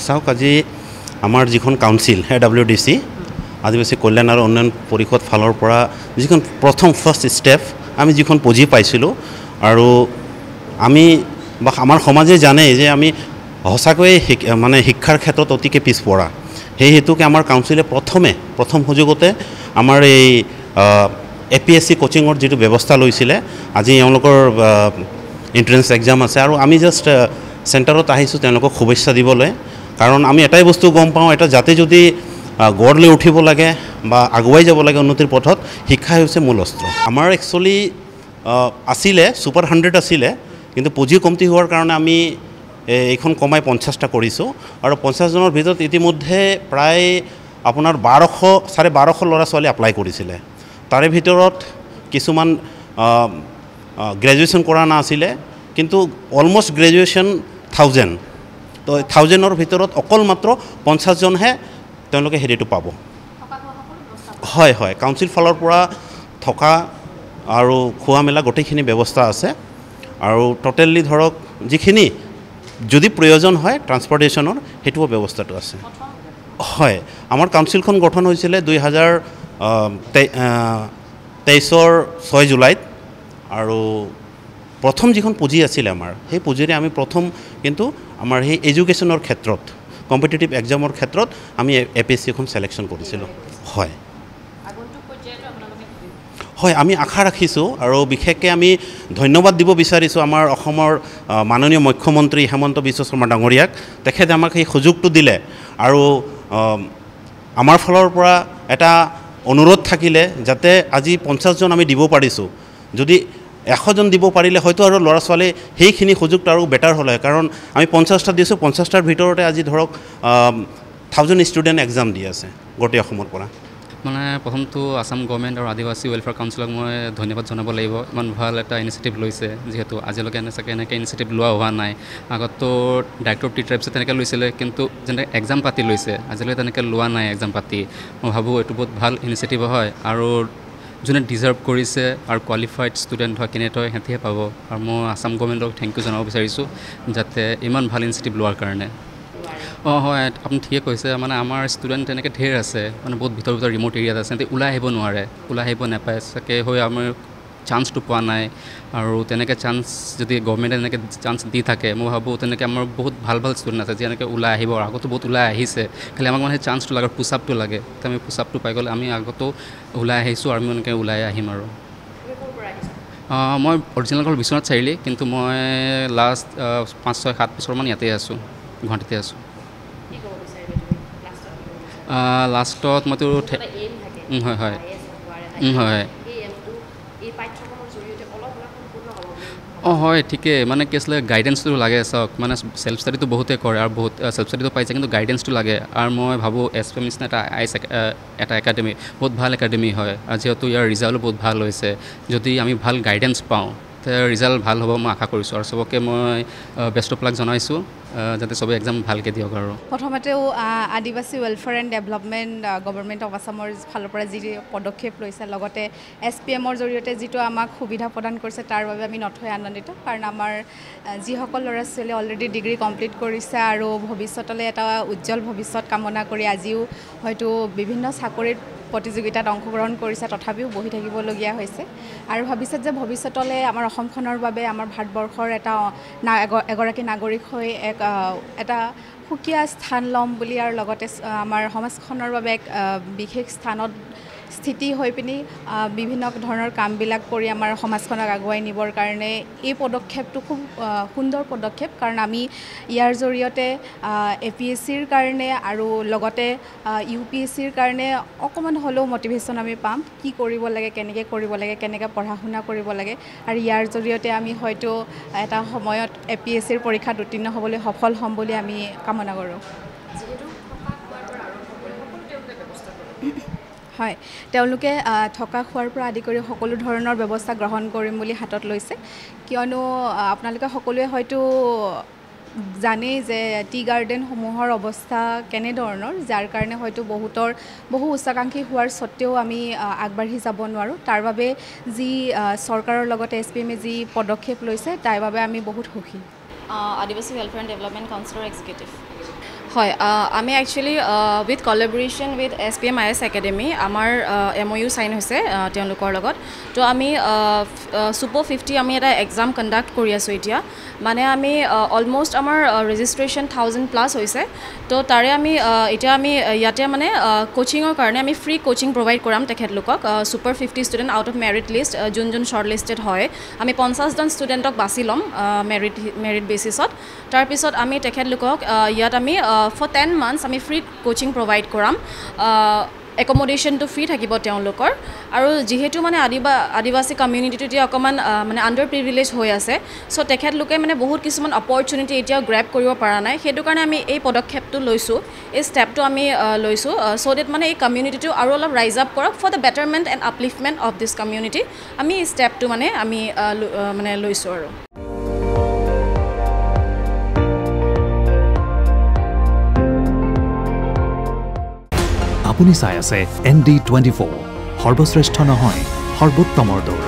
চাওক আজি আমাৰ যিখন কাউন্সিল AWDC আদিবাসী কল্যাণ আৰু উন্নয়ন পৰিষদ ফালৰ পৰা যিখন প্ৰথম ফাৰ্ষ্ট ষ্টেপ আমি যিখন পুঁজি পাইছিলোঁ আৰু আমি বা আমাৰ সমাজে জানে যে আমি সঁচাকৈয়ে মানে শিক্ষাৰ ক্ষেত্ৰত অতিকে পিছপৰা সেই হেতুকে আমাৰ কাউন্সিলে প্ৰথম সুযোগতে আমাৰ এই APSC কোচিঙৰ যিটো ব্যৱস্থা লৈছিলে আজি এওঁলোকৰ এন্ট্ৰেন্স এক্সাম আছে আৰু আমি জাষ্ট চেণ্টাৰত আহিছোঁ তেওঁলোকক শুভেচ্ছা দিবলৈ কাৰণ আমি এটাই বস্তু গম পাওঁ এটা জাতি যদি গঢ় লৈ উঠিব লাগে বা আগুৱাই যাব লাগে উন্নতিৰ পথত শিক্ষা হৈছে মূল অস্ত্ৰ আমাৰ একচুৱেলি আছিলে সুপাৰ 100 আছিলে কিন্তু পুঁজি কমতি হোৱাৰ কাৰণে আমি এইখন কমাই 50টা কৰিছোঁ আৰু 50 জনৰ ভিতৰত ইতিমধ্যে প্ৰায় আপোনাৰ 1200 ল'ৰা ছোৱালী এপ্লাই কৰিছিলে তাৰে ভিতৰত কিছুমান গ্ৰেজুৱেশ্যন কৰা নাছিলে কিন্তু অলমোষ্ট গ্ৰেজুৱেশ্যন 1000 তো 1000ৰ ভিতৰত অকল মাত্ৰ 50 জনহে তেওঁলোকে হেৰিটো পাব হয় হয় কাউন্সিল ফালৰ পৰা থকা আৰু খোৱা মেলা গোটেইখিনি ব্যৱস্থা আছে আৰু টোটেলি ধৰক যিখিনি যদি প্ৰয়োজন হয় ট্ৰান্সপৰ্টেশ্যনৰ হেতুও ব্যৱস্থাটো আছে হয় আমাৰ কাউন্সিলখন গঠন হৈছিলে 2023 6 জুলাইত আৰু প্ৰথম যিখন পুঁজি আছিলে আমাৰ সেই পুঁজিৰে আমি প্ৰথম কিন্তু আমাৰ সেই এডুকেশ্যনৰ ক্ষেত্ৰত কম্পিটিটিভ এক্সামৰ ক্ষেত্ৰত আমি APSCখন সিলেকশ্যন কৰিছিলোঁ হয় হয় আমি আশা ৰাখিছোঁ আৰু বিশেষকৈ আমি ধন্যবাদ দিব বিচাৰিছোঁ আমাৰ অসমৰ মাননীয় মুখ্যমন্ত্ৰী হেমন্ত বিশ্ব শৰ্মা ডাঙৰীয়াক তেখেতে আমাক সেই সুযোগটো দিলে আৰু আমাৰ ফালৰ পৰা এটা অনুৰোধ থাকিলে যাতে আজি 50 জন আমি দিব পাৰিছোঁ যদি 100 জন দিব পাৰিলে হয়তো আৰু ল'ৰা ছোৱালী সেইখিনি সুযোগটো আৰু বেটাৰ হ'লে কাৰণ আমি 50টা দিছোঁ 50টাৰ ভিতৰতে আজি ধৰক 1000 ষ্টুডেণ্ট এক্সাম দি আছে গোটেই অসমৰ পৰা মানে প্ৰথমটো আসাম গভৰ্ণমেণ্ট আৰু আদিবাসী ৱেলফেয়াৰ কাউন্সিলক মই ধন্যবাদ জনাব লাগিব ইমান ভাল এটা ইনিচিয়েটিভ লৈছে যিহেতু আজিলৈকে এনেকৈ ইনিচিয়েটিভ লোৱা হোৱা নাই আগতো ডাইৰেক্টৰ অফ টি ট্ৰাইবছে তেনেকৈ লৈছিলে কিন্তু যেনেকৈ এক্সাম পাতি লৈছে আজিলৈকে তেনেকৈ লোৱা নাই এক্সাম পাতি মই ভাবোঁ এইটো বহুত ভাল ইনিচিয়েটিভ হয় আৰু যোনে ডিজাৰ্ভ কৰিছে আৰু কোৱালিফাইড ষ্টুডেণ্ট হয় কেনেকৈ হয় সিহঁতিহে পাব আৰু মই আসাম গভৰ্ণমেণ্টক থেংক ইউ জনাব বিচাৰিছোঁ যাতে ইমান ভাল ইনিচিয়েটিভ লোৱাৰ কাৰণে অঁ হয় আপুনি ঠিকে কৈছে মানে আমাৰ ষ্টুডেণ্ট তেনেকৈ ঢেৰ আছে মানে বহুত ভিতৰ ৰিম'ট এৰিয়াত আছে সিহঁতে ওলাই আহিব নোৱাৰে ওলাই আহিব নাপায় চাগে হৈ আমাৰ চান্সটো পোৱা নাই আৰু তেনেকৈ চান্স যদি গভৰ্ণমেণ্টে তেনেকৈ চান্স দি থাকে মই ভাবোঁ তেনেকৈ আমাৰ বহুত ভাল ষ্টুডেণ্ট আছে যেনেকৈ ওলাই আহিব আগতো বহুত ওলাই আহিছে খালি আমাক মানে সেই চান্সটো লাগে পুছআপটো লাগে তো আমি পুছআপটো পাই গ'লে আমি আগতো ওলাই আহিছোঁ আৰু আমি এনেকৈ ওলাই আহিম আৰু মই অৰিজিনেল ঘৰ বিশ্বনাথ চাৰিআলি কিন্তু মই লাষ্ট 5-6-7 বছৰমান ইয়াতে আছোঁ গুৱাহাটীতে আছোঁ লাষ্টত মইতো হয় হয় হয় অঁ হয় ঠিকেই মানে কি আছিলে গাইডেঞ্চটো লাগে চাওক মানে ছেল্ফ ষ্টাডিটো বহুতে কৰে আৰু বহুত ছেল্ফ ষ্টাডিটো পাইছে কিন্তু গাইডেঞ্চটো লাগে আৰু মই ভাবোঁ SPM নিচিনা এটা একাডেমি বহুত ভাল একাডেমি হয় আৰু যিহেতু ইয়াৰ ৰিজাল্টো বহুত ভাল হৈছে যদি আমি ভাল গাইডেঞ্চ পাওঁ তে ৰিজাল্ট ভাল হ'ব মই আশা কৰিছোঁ আৰু চবকে মই বেষ্ট অফ লাক জনাইছোঁ যাতে চবে এক্সাম ভালকৈ দিয়ক আৰু প্ৰথমতেও Adivasi welfare and development government of আছামৰ ফালৰ পৰা যি পদক্ষেপ লৈছে লগতে SPMৰ জৰিয়তে যিটো আমাক সুবিধা প্ৰদান কৰিছে তাৰ বাবে আমি নথৈ আনন্দিত কাৰণ আমাৰ যিসকল ল'ৰা ছোৱালীয়ে অলৰেডি ডিগ্ৰী কমপ্লিট কৰিছে আৰু ভৱিষ্যতলৈ এটা উজ্জ্বল ভৱিষ্যত কামনা কৰি আজিও হয়তো বিভিন্ন চাকৰিত প্ৰতিযোগিতাত অংশগ্ৰহণ কৰিছে তথাপিও বহি থাকিবলগীয়া হৈছে আৰু ভাবিছে যে ভৱিষ্যতলৈ আমাৰ অসমখনৰ বাবে আমাৰ ভাৰতবৰ্ষৰ এগৰাকী নাগৰিক হৈ এটা সুকীয়া স্থান ল'ম বুলি আৰু লগতে আমাৰ সমাজখনৰ বাবে এক বিশেষ স্থানত স্থিতি হৈ পিনি বিভিন্ন ধৰণৰ কামবিলাক কৰি আমাৰ সমাজখনক আগুৱাই নিবৰ কাৰণে এই পদক্ষেপটো খুব সুন্দৰ পদক্ষেপ কাৰণ আমি ইয়াৰ জৰিয়তে APSCৰ কাৰণে আৰু লগতে UPSCৰ কাৰণে অকণমান হ'লেও মটিভেশ্যন আমি পাম কি কৰিব লাগে কেনেকৈ কৰিব লাগে কেনেকৈ পঢ়া শুনা কৰিব লাগে আৰু ইয়াৰ জৰিয়তে আমি হয়তো এটা সময়ত APSCৰ পৰীক্ষাত উত্তীৰ্ণ হ'বলৈ সফল হ'ম বুলি আমি কামনা কৰোঁ হয় তেওঁলোকে থকা খোৱাৰ পৰা আদি কৰি সকলো ধৰণৰ ব্যৱস্থা গ্ৰহণ কৰিম বুলি হাতত লৈছে কিয়নো আপোনালোকে সকলোৱে হয়তো জানেই যে টি গাৰ্ডেনসমূহৰ অৱস্থা কেনেধৰণৰ যাৰ কাৰণে হয়তো বহু উচ্চাকাংক্ষী হোৱাৰ স্বত্তেও আমি আগবাঢ়ি যাব নোৱাৰোঁ তাৰ বাবে যি চৰকাৰৰ লগতে SPMে যি পদক্ষেপ লৈছে তাৰ বাবে আমি বহুত সুখী আদিবাসী ৱেলফেয়াৰ এণ্ড ডেভেলপমেণ্ট কাউন্সিলৰ এক্সিকিউটিভ হয় আমি actually with collaboration with SPMIS academy আমাৰ MOU চাইন হৈছে তেওঁলোকৰ লগত তো আমি Super 50 আমি এটা এক্সাম কণ্ডাক্ট কৰি আছোঁ এতিয়া মানে আমি অলমষ্ট আমাৰ ৰেজিষ্ট্ৰেশ্যন 1000+ হৈছে তো তাৰে আমি এতিয়া আমি ইয়াতে মানে কোচিঙৰ কাৰণে আমি ফ্ৰী কোচিং প্ৰভাইড কৰাম তেখেতলোকক Super 50 student out of merit list যোন শ্বৰ্ট লিষ্টেড হয় আমি 50জন ষ্টুডেণ্টক বাছি ল'ম মেৰিট বেচিছত তাৰপিছত আমি তেখেতলোকক ইয়াত আমি for 10 months আমি ফ্ৰী কোচিং প্ৰভাইড কৰাম একমোডেশ্যনটো ফ্ৰী থাকিব তেওঁলোকৰ আৰু যেহেতু মানে আদিবাসী কমিউনিটিটো এতিয়া অকণমান মানে আণ্ডাৰ প্ৰিভিলেজ হৈ আছে চ' তেখেতলোকে মানে বহুত কিছুমান অপৰচুনিটি এতিয়াও গ্ৰেব কৰিব পৰা নাই সেইটো কাৰণে আমি এই পদক্ষেপটো লৈছোঁ এই ষ্টেপটো আমি লৈছোঁ চ' ডেট মানে এই কমিউনিটিটো আৰু অলপ ৰাইজ আপ কৰক for the betterment and upliftment of this community আমি এই ষ্টেপটো মানে আমি মানে লৈছোঁ আৰু আপুনি চাই আছে ND24 সৰ্বশ্ৰেষ্ঠ নহয় সৰ্বোত্তমৰ দৌৰ